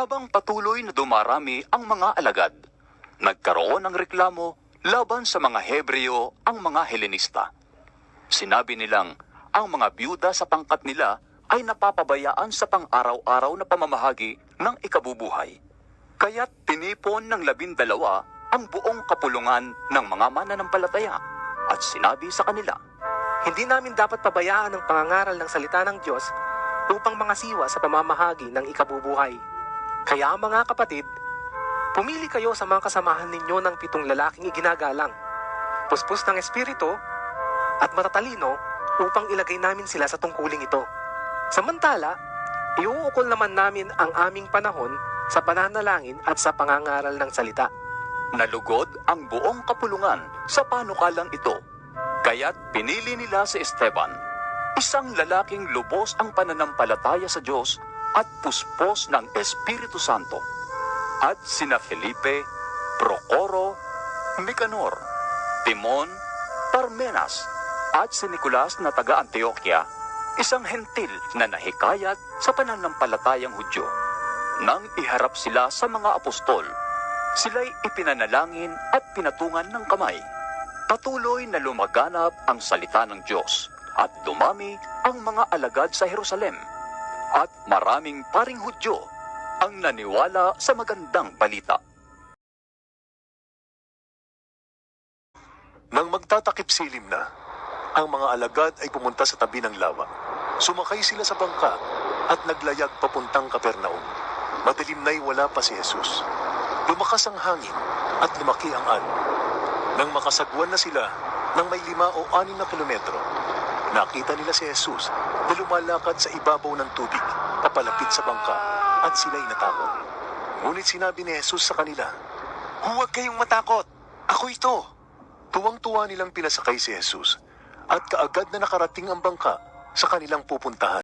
Habang patuloy na dumarami ang mga alagad, nagkaroon ng reklamo laban sa mga Hebreo ang mga Helenista. Sinabi nilang ang mga byuda sa pangkat nila ay napapabayaan sa pang-araw-araw na pamamahagi ng ikabubuhay. Kaya't tinipon ng 12 ang buong kapulungan ng mga mananampalataya at sinabi sa kanila, Hindi namin dapat pabayaan ang pangangaral ng salita ng Diyos upang mangasiwa sa pamamahagi ng ikabubuhay. Kaya mga kapatid, pumili kayo sa mga kasamahan ninyo ng 7 lalaking iginagalang, puspos ng espiritu at matatalino upang ilagay namin sila sa tungkuling ito. Samantala, iuukol naman namin ang aming panahon sa pananalangin at sa pangangaral ng salita. Nalugod ang buong kapulungan sa panukalang ito. Kaya't pinili nila si Esteban, isang lalaking lubos ang pananampalataya sa Diyos at puspos ng Espiritu Santo, at sina Felipe, Procoro, Nicanor, Timon, Parmenas, at si Nicolas na taga-Antioquia, isang hentil na nahikayat sa pananampalatayang Hudyo. Nang iharap sila sa mga apostol, sila'y ipinanalangin at pinatungan ng kamay. Patuloy na lumaganap ang salita ng Diyos at dumami ang mga alagad sa Jerusalem. At maraming paring Hudyo ang naniwala sa magandang balita. Nang magtatakip silim na, ang mga alagad ay pumunta sa tabi ng lawa. Sumakay sila sa bangka at naglayag papuntang Kapernaum. Madilim na'y wala pa si Jesus. Lumakas ang hangin at lumaki ang alon. Nang makasagwan na sila ng may 5 o 6 na kilometro, nakita nila si Jesus na lumalakad sa ibabaw ng tubig, papalapit sa bangka, at sila'y natakot. Ngunit sinabi ni Jesus sa kanila, "Huwag kayong matakot! Ako ito!" Tuwang-tuwa nilang pinasakay si Jesus, at kaagad na nakarating ang bangka sa kanilang pupuntahan.